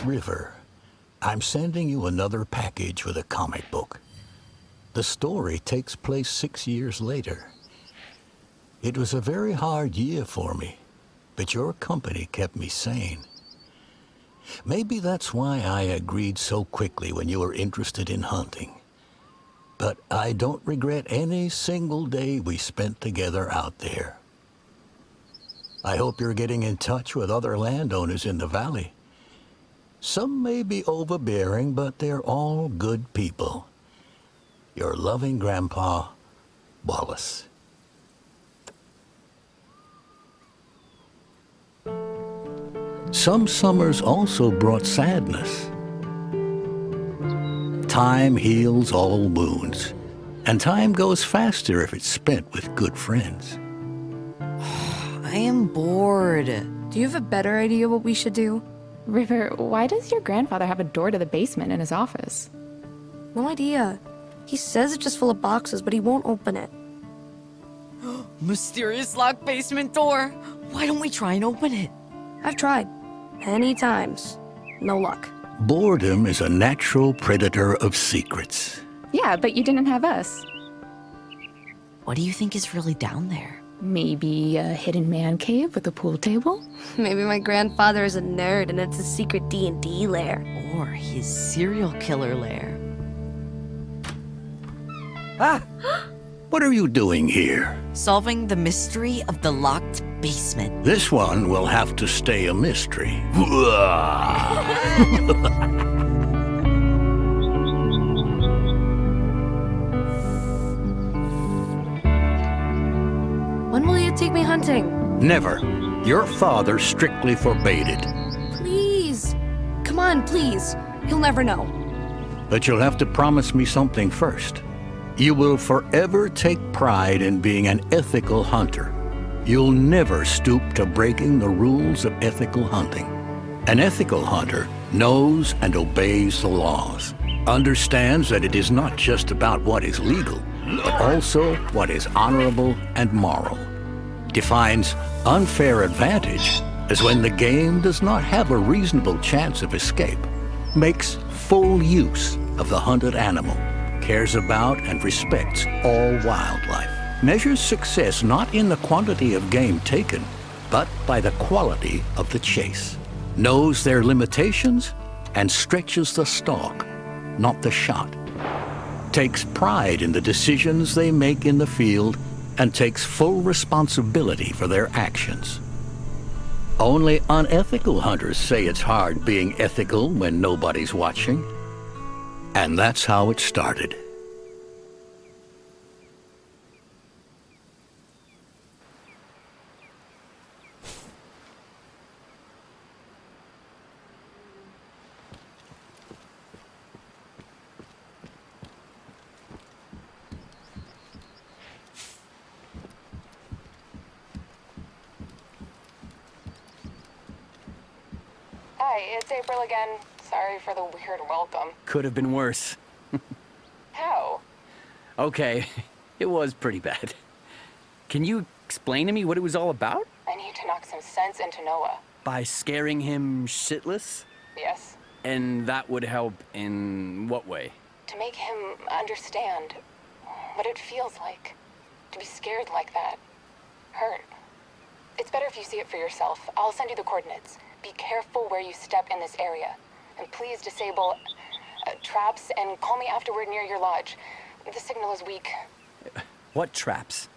River, I'm sending you another package with a comic book. The story takes place 6 years later. It was a very hard year for me, but your company kept me sane. Maybe that's why I agreed so quickly when you were interested in hunting. But I don't regret any single day we spent together out there. I hope you're getting in touch with other landowners in the valley. Some may be overbearing, but they're all good people. Your loving Grandpa, Wallace. Some summers also brought sadness. Time heals all wounds, and time goes faster if it's spent with good friends. I am bored. Do you have a better idea what we should do? River, why does your grandfather have a door to the basement in his office? No idea. He says it's just full of boxes, but he won't open it. Mysterious locked basement door. Why don't we try and open it? I've tried. Many times. No luck. Boredom is a natural predator of secrets. Yeah, but you didn't have us. What do you think is really down there? Maybe a hidden man cave with a pool table? Maybe my grandfather is a nerd and it's a secret D&D lair. Or his serial killer lair. Ah! What are you doing here? Solving the mystery of the locked basement. This one will have to stay a mystery. When will you take me hunting? Never. Your father strictly forbade it. Please. Come on, please. He'll never know. But you'll have to promise me something first. You will forever take pride in being an ethical hunter. You'll never stoop to breaking the rules of ethical hunting. An ethical hunter knows and obeys the laws, understands that it is not just about what is legal, but also what is honorable and moral. Defines unfair advantage as when the game does not have a reasonable chance of escape, makes full use of the hunted animal, cares about and respects all wildlife. Measures success not in the quantity of game taken, but by the quality of the chase. Knows their limitations and stretches the stalk, not the shot. Takes pride in the decisions they make in the field and takes full responsibility for their actions. Only unethical hunters say it's hard being ethical when nobody's watching. And that's how it started. Hi, it's April again. Sorry for the weird welcome. Could have been worse. How? Okay, it was pretty bad. Can you explain to me what it was all about? I need to knock some sense into Noah. By scaring him shitless? Yes? And that would help in what way? To make him understand what it feels like to be scared like that. Hurt. It's better if you see it for yourself. I'll send you the coordinates. Be careful where you step in this area. And please disable traps and call me afterward near your lodge. The signal is weak. What traps?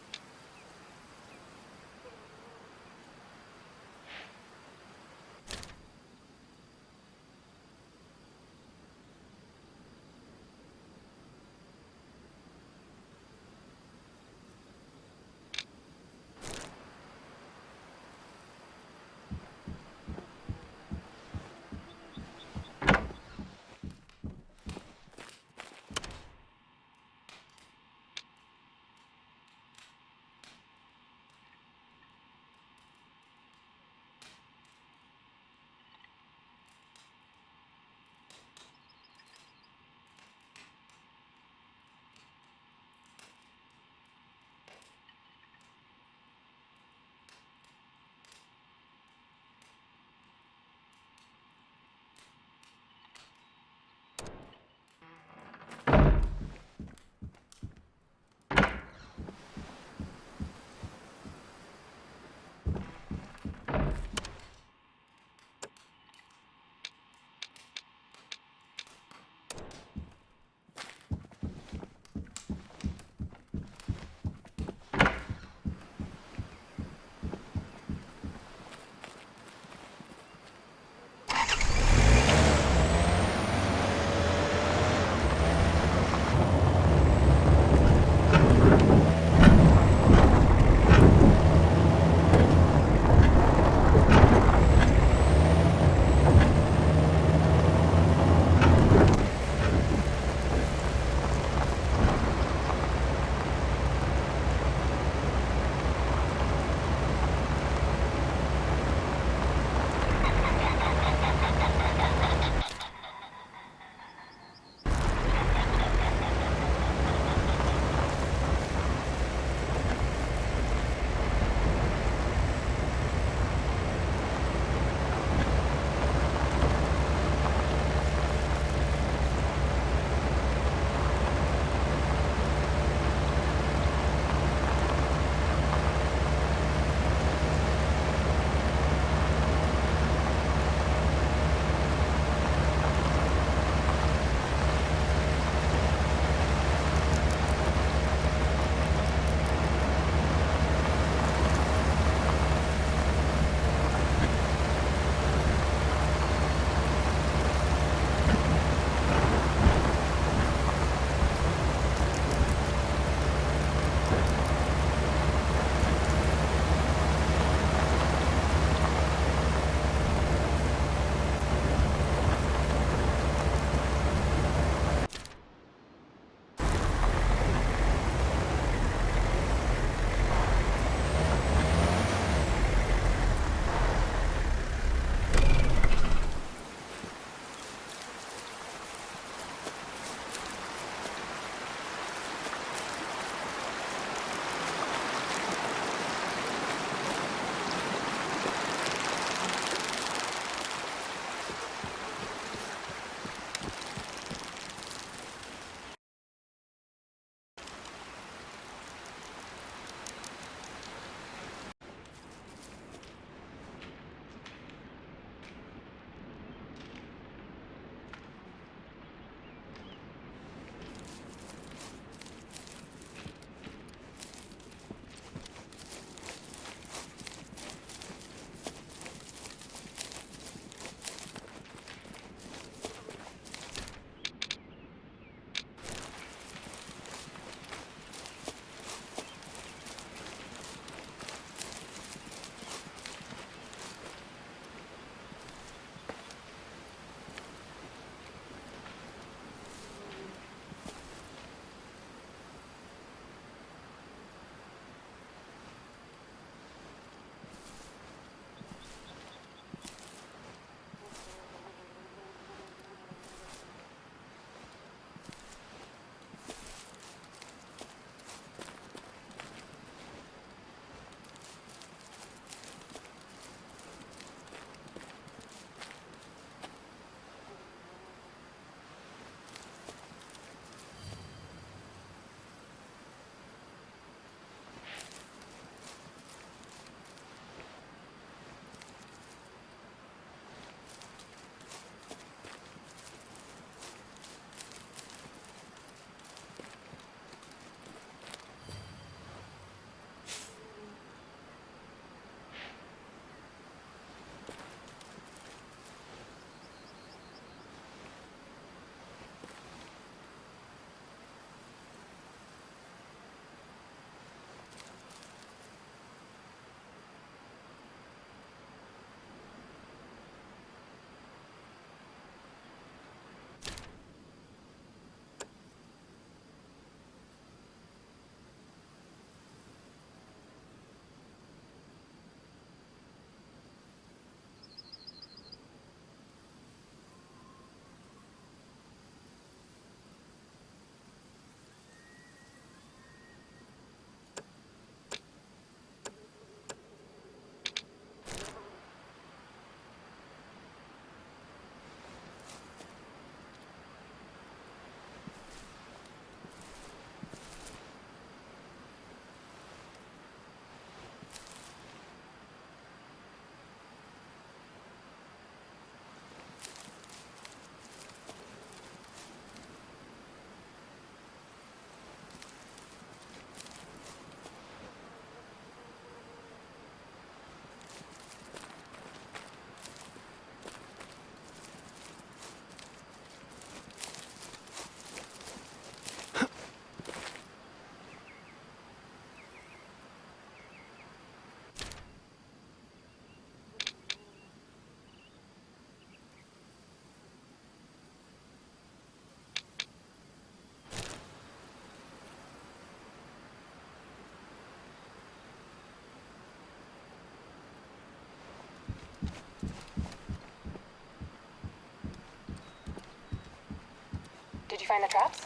find the traps?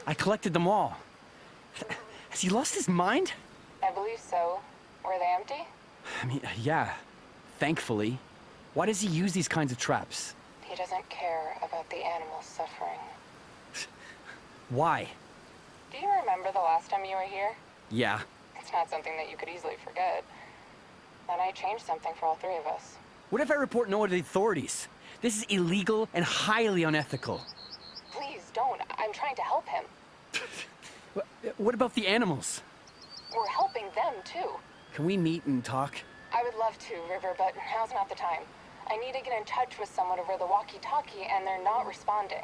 I collected them all. Has he lost his mind? I believe so. Were they empty? I mean, yeah, thankfully. Why does he use these kinds of traps? He doesn't care about the animals suffering. Why? Do you remember the last time you were here? Yeah. It's not something that you could easily forget. That night changed something for all three of us. What if I report Noah to the authorities? This is illegal and highly unethical. Please don't. I'm trying to help him. What about the animals? We're helping them too. Can we meet and talk? I would love to, River, but now's not the time. I need to get in touch with someone over the walkie-talkie, and they're not responding.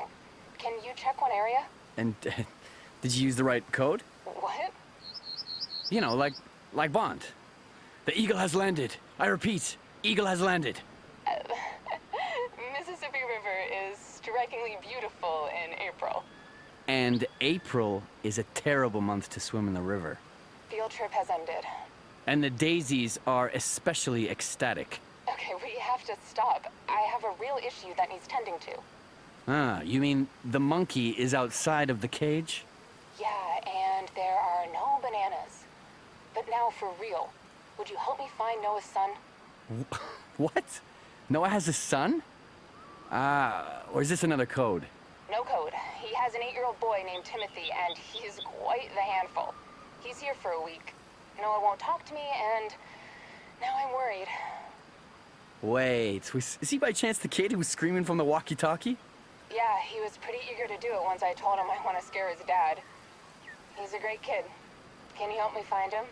Can you check one area? And did you use the right code? What? You know, like Bond. The eagle has landed. I repeat, eagle has landed. Mississippi River is strikingly beautiful in April. And April is a terrible month to swim in the river. Field trip has ended. And the daisies are especially ecstatic. Okay, we have to stop. I have a real issue that needs tending to. Ah, you mean the monkey is outside of the cage? Yeah, and there are no bananas. But now for real, would you help me find Noah's son? What? Noah has a son? Or is this another code? No code. He has an 8-year-old boy named Timothy, and he's quite the handful. He's here for a week. Noah won't talk to me, and now I'm worried. Wait, is he by chance the kid who was screaming from the walkie-talkie? Yeah, he was pretty eager to do it once I told him I want to scare his dad. He's a great kid. Can you help me find him?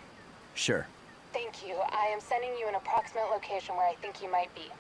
Sure. Thank you. I am sending you an approximate location where I think he might be.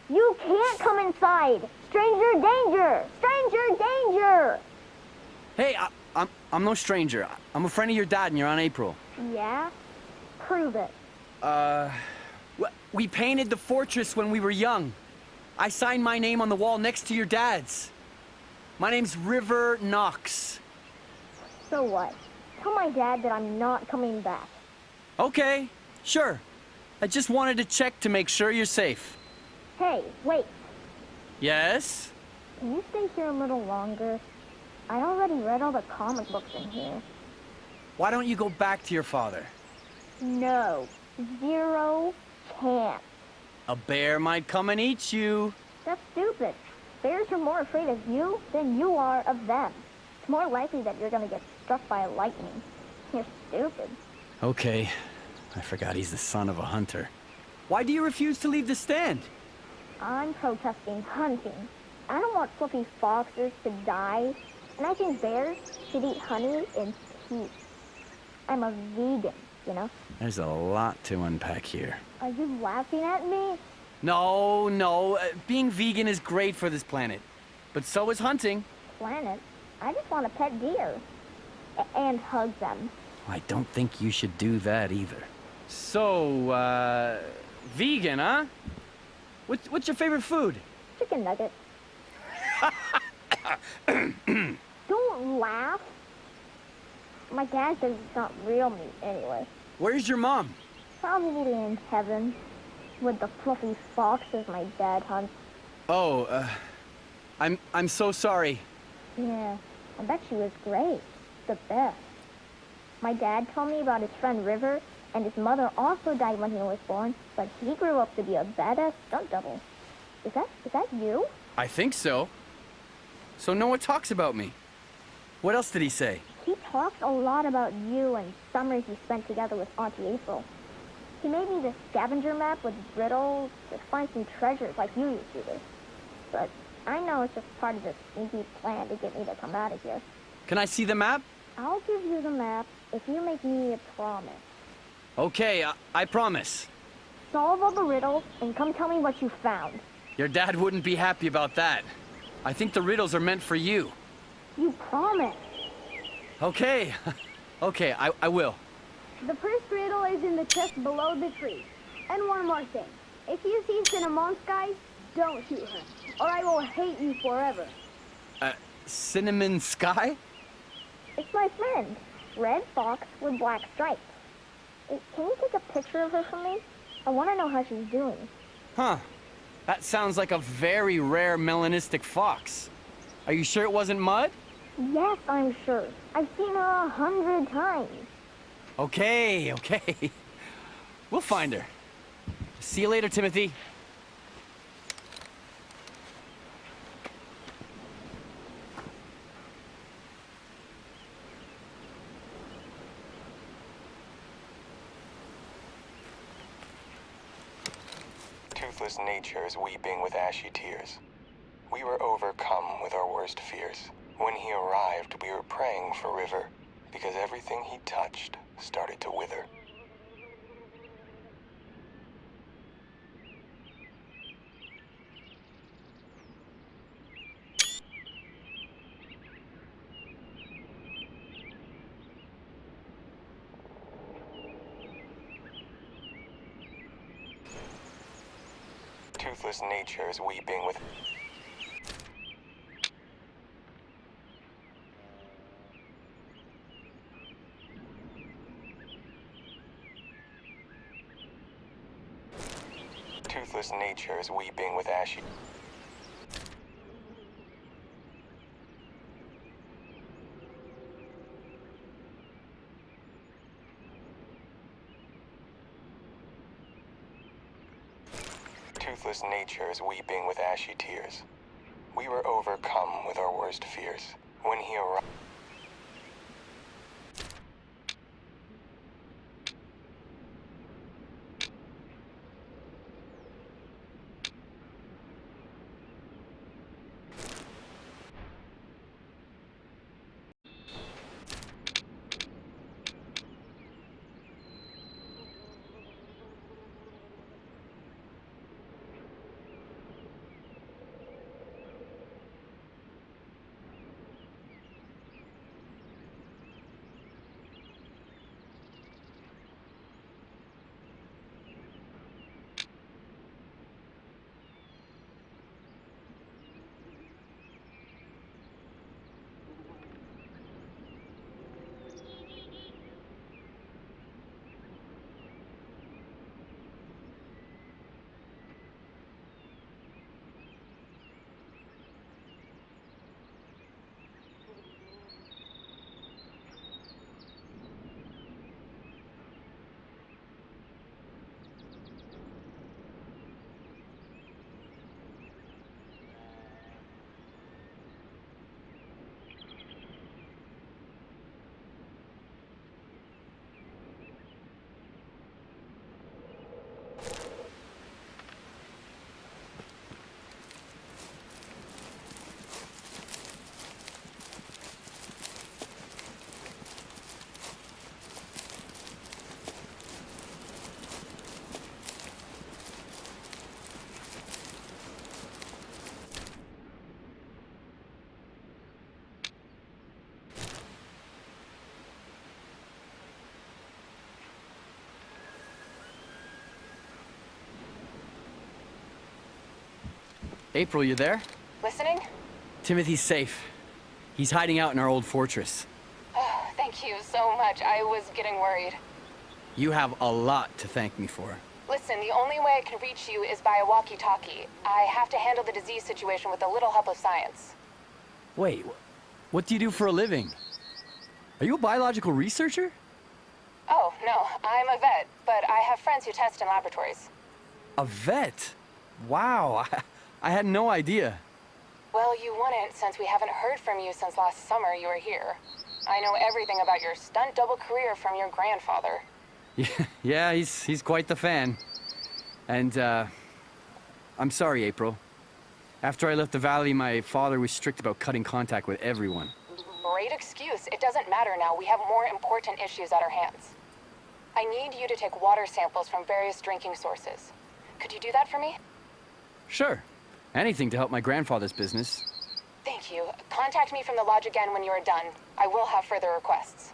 You can't come inside! Stranger danger! Stranger danger! Hey, I'm no stranger. I'm a friend of your dad and you're on April. Yeah? Prove it. We painted the fortress when we were young. I signed my name on the wall next to your dad's. My name's River Knox. So what? Tell my dad that I'm not coming back. Okay, sure. I just wanted to check to make sure you're safe. Hey, wait. Yes? Can you stay here a little longer? I already read all the comic books in here. Why don't you go back to your father? No. 0 chance. A bear might come and eat you. That's stupid. Bears are more afraid of you than you are of them. It's more likely that you're gonna get struck by lightning. You're stupid. Okay. I forgot he's the son of a hunter. Why do you refuse to leave the stand? I'm protesting hunting. I don't want fluffy foxes to die, and I think bears should eat honey in peace. I'm a vegan, you know? There's a lot to unpack here. Are you laughing at me? No. Being vegan is great for this planet. But so is hunting. Planet? I just want to pet deer. And hug them. I don't think you should do that either. So, vegan, huh? What's your favorite food? Chicken nugget. Don't laugh. My dad says it's not real meat anyway. Where's your mom? Probably in heaven. With the fluffy foxes my dad hunts. Oh, I'm so sorry. Yeah, I bet she was great. The best. My dad told me about his friend River, and his mother also died when he was born, but he grew up to be a badass stunt double. Is that you? I think so. So Noah talks about me. What else did he say? He talks a lot about you and summers you spent together with Auntie April. He made me this scavenger map with riddles to find some treasures like you used to do. But I know it's just part of this sneaky plan to get me to come out of here. Can I see the map? I'll give you the map if you make me a promise. Okay, I promise. Solve all the riddles and come tell me what you found. Your dad wouldn't be happy about that. I think the riddles are meant for you. You promise. Okay. Okay, I will. The first riddle is in the chest below the tree. And one more thing. If you see Cinnamon Sky, don't shoot her, or I will hate you forever. Cinnamon Sky? It's my friend. Red fox with black stripes. Can you take a picture of her for me? I want to know how she's doing. Huh. That sounds like a very rare melanistic fox. Are you sure it wasn't mud? Yes, I'm sure. I've seen her 100 times. Okay. We'll find her. See you later, Timothy. Toothless nature is weeping with ashy tears. We were overcome with our worst fears. When he arrived, we were praying for River, because everything he touched started to wither. Toothless nature is weeping with... Toothless nature is weeping with ashy... Toothless nature is weeping with ashy tears. We were overcome with our worst fears. When he arrived... April, you there? Listening? Timothy's safe. He's hiding out in our old fortress. Oh, thank you so much. I was getting worried. You have a lot to thank me for. Listen, the only way I can reach you is by a walkie-talkie. I have to handle the disease situation with a little help of science. Wait, what do you do for a living? Are you a biological researcher? Oh, no, I'm a vet, but I have friends who test in laboratories. A vet? Wow, I had no idea. Well, you wouldn't, since we haven't heard from you since last summer you were here. I know everything about your stunt double career from your grandfather. Yeah, he's quite the fan. And, I'm sorry, April. After I left the valley, my father was strict about cutting contact with everyone. Great excuse. It doesn't matter now. We have more important issues at our hands. I need you to take water samples from various drinking sources. Could you do that for me? Sure. Anything to help my grandfather's business. Thank you. Contact me from the lodge again when you are done. I will have further requests.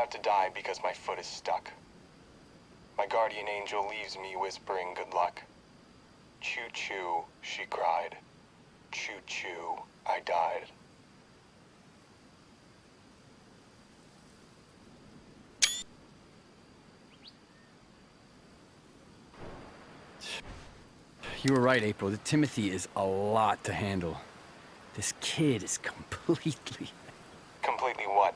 about to die because my foot is stuck. My guardian angel leaves me whispering good luck. Choo-choo, she cried. Choo-choo, I died. You were right, April. Timothy is a lot to handle. This kid is completely... Completely what?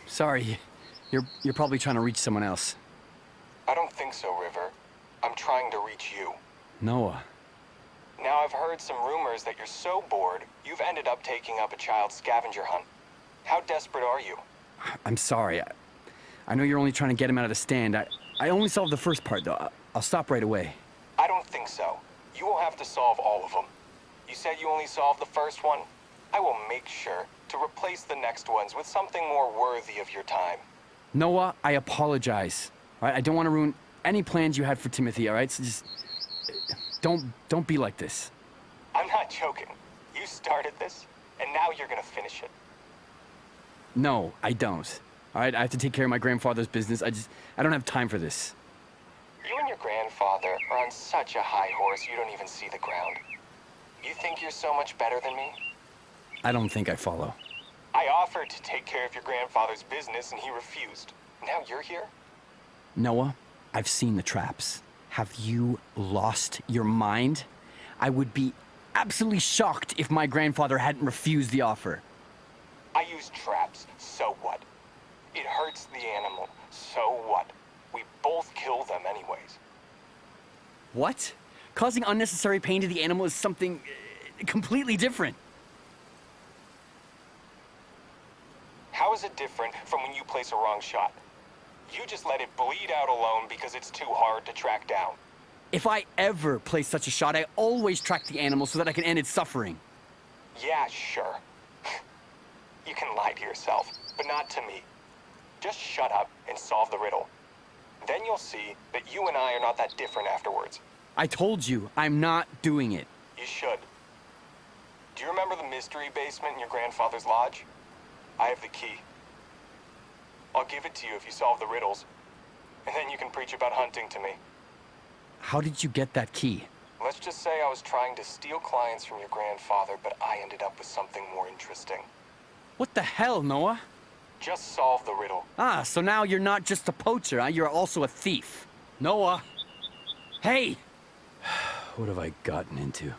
Sorry. You're probably trying to reach someone else. I don't think so, River. I'm trying to reach you. Noah. Now I've heard some rumors that you're so bored, you've ended up taking up a child scavenger hunt. How desperate are you? I'm sorry. I know you're only trying to get him out of the stand. I only solved the first part, though. I'll stop right away. I don't think so. You will have to solve all of them. You said you only solved the first one? I will make sure to replace the next ones with something more worthy of your time. Noah, I apologize. All right, I don't want to ruin any plans you had for Timothy, all right? So just... Don't be like this. I'm not joking. You started this, and now you're gonna finish it. No, I don't. All right, I have to take care of my grandfather's business. I don't have time for this. You and your grandfather are on such a high horse you don't even see the ground. You think you're so much better than me? I don't think I follow. I offered to take care of your grandfather's business and he refused. Now you're here? Noah, I've seen the traps. Have you lost your mind? I would be absolutely shocked if my grandfather hadn't refused the offer. I use traps, so what? It hurts the animal, so what? We both kill them anyways. What? Causing unnecessary pain to the animal is something completely different. How is it different from when you place a wrong shot? You just let it bleed out alone because it's too hard to track down. If I ever place such a shot, I always track the animal so that I can end its suffering. Yeah, sure. You can lie to yourself, but not to me. Just shut up and solve the riddle. Then you'll see that you and I are not that different afterwards. I told you, I'm not doing it. You should. Do you remember the mystery basement in your grandfather's lodge? I have the key. I'll give it to you if you solve the riddles. And then you can preach about hunting to me. How did you get that key? Let's just say I was trying to steal clients from your grandfather, but I ended up with something more interesting. What the hell, Noah? Just solve the riddle. Ah, so now you're not just a poacher, huh? You're also a thief. Noah! Hey! What have I gotten into?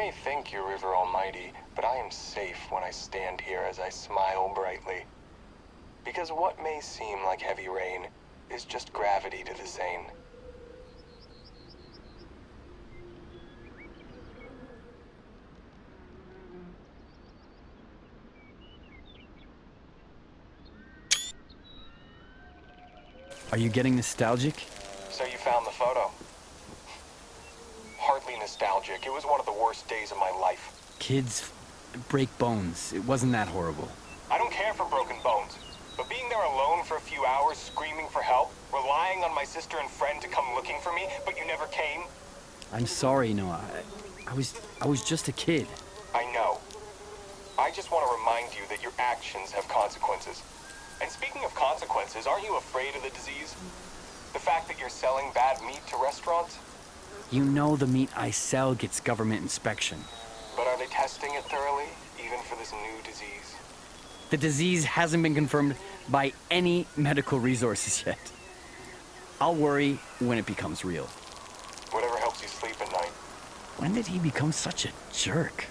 may think you're River Almighty, but I am safe when I stand here as I smile brightly. Because what may seem like heavy rain is just gravity to the sane. Are you getting nostalgic? So you found the photo? Hardly nostalgic. It was one of the worst days of my life. Kids break bones. It wasn't that horrible. I don't care for broken bones. But being there alone for a few hours, screaming for help, relying on my sister and friend to come looking for me, but you never came? I'm sorry, Noah. I was just a kid. I know. I just want to remind you that your actions have consequences. And speaking of consequences, aren't you afraid of the disease? The fact that you're selling bad meat to restaurants? You know the meat I sell gets government inspection. But are they testing it thoroughly, even for this new disease? The disease hasn't been confirmed by any medical resources yet. I'll worry when it becomes real. Whatever helps you sleep at night. When did he become such a jerk?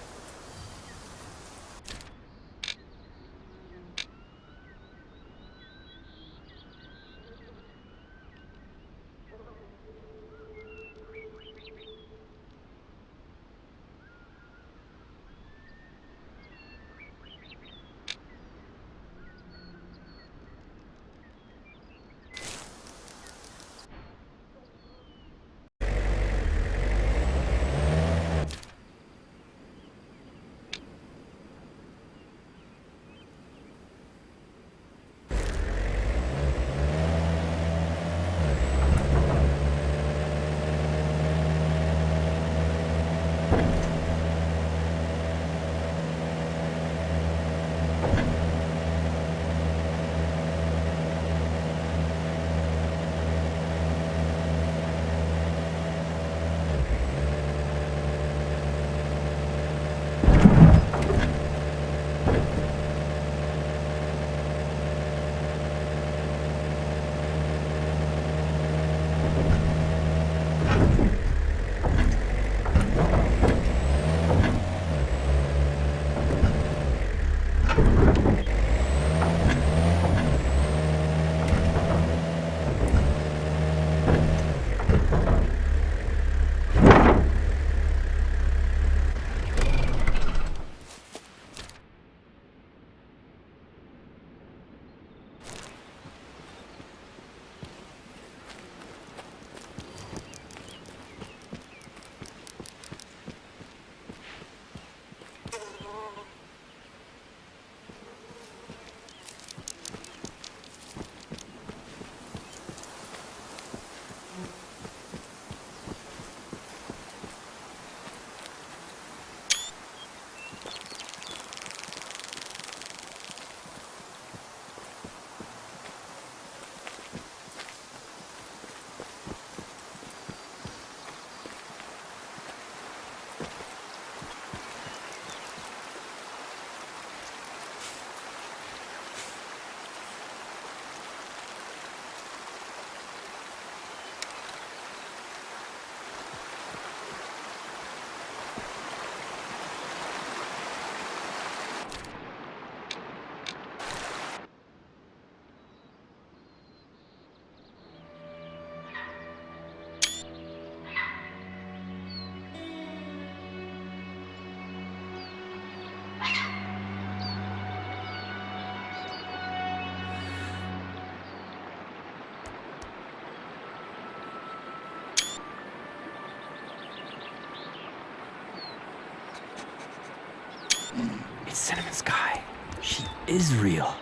It's Cinnamon Sky. She is real.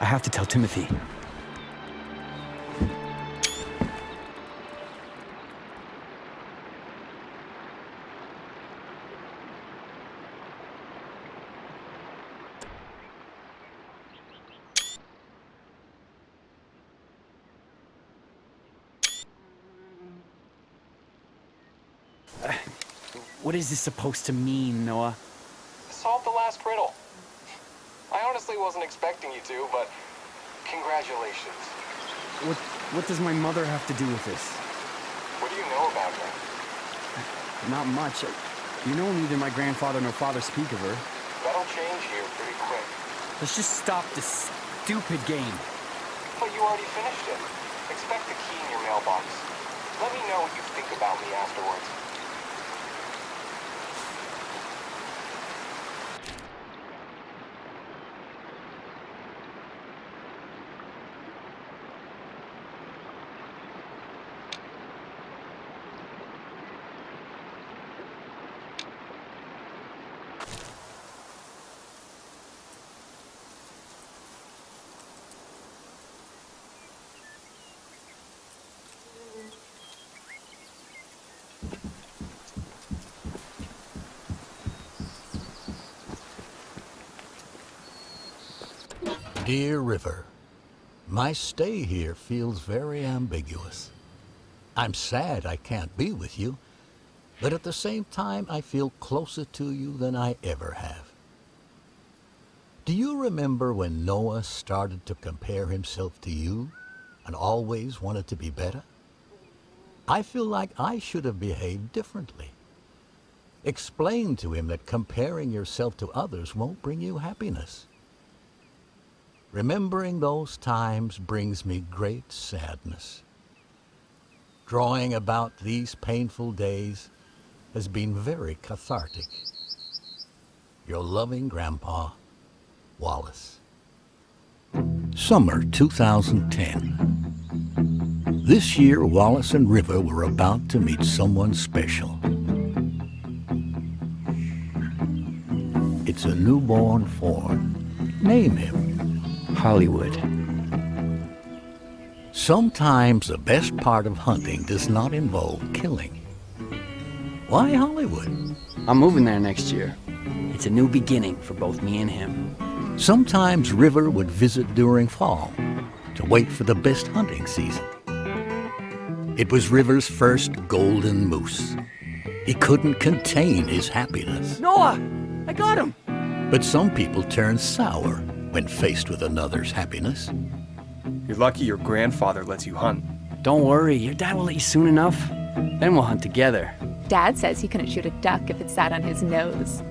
I have to tell Timothy. What is this supposed to mean, Noah? Solve the last riddle. I honestly wasn't expecting you to, but congratulations. What does my mother have to do with this? What do you know about her? Not much. You know neither my grandfather nor father speak of her. That'll change here pretty quick. Let's just stop this stupid game. But you already finished it. Expect the key in your mailbox. Let me know what you think about me afterwards. Dear River, my stay here feels very ambiguous. I'm sad I can't be with you, but at the same time I feel closer to you than I ever have. Do you remember when Noah started to compare himself to you and always wanted to be better? I feel like I should have behaved differently. Explain to him that comparing yourself to others won't bring you happiness. Remembering those times brings me great sadness. Drawing about these painful days has been very cathartic. Your loving Grandpa, Wallace. Summer 2010. This year, Wallace and River were about to meet someone special. It's a newborn fawn. Name him Hollywood. Sometimes the best part of hunting does not involve killing. Why Hollywood? I'm moving there next year. It's a new beginning for both me and him. Sometimes River would visit during fall to wait for the best hunting season. It was River's first golden moose. He couldn't contain his happiness. Noah! I got him! But some people turn sour when faced with another's happiness. You're lucky your grandfather lets you hunt. Don't worry, your dad will let you soon enough. Then we'll hunt together. Dad says he couldn't shoot a duck if it sat on his nose.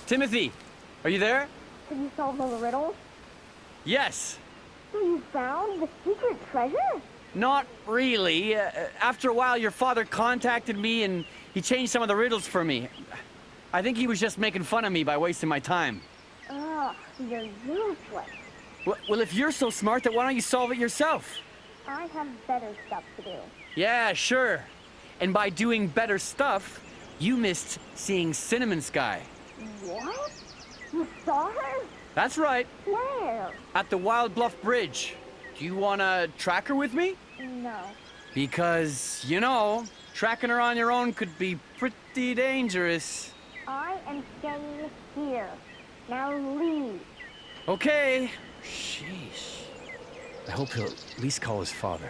Timothy, are you there? Did you solve all the riddles? Yes. So you found the secret treasure? Not really. After a while, your father contacted me and he changed some of the riddles for me. I think he was just making fun of me by wasting my time. Ugh, you're useless. Well, if you're so smart, then why don't you solve it yourself? I have better stuff to do. Yeah, sure. And by doing better stuff, you missed seeing Cinnamon Sky. What? You saw her? That's right, Where? at the Wild Bluff Bridge. Do you wanna track her with me? No. Because, you know, tracking her on your own could be pretty dangerous. I am staying here. Now leave. Okay. Sheesh. I hope he'll at least call his father.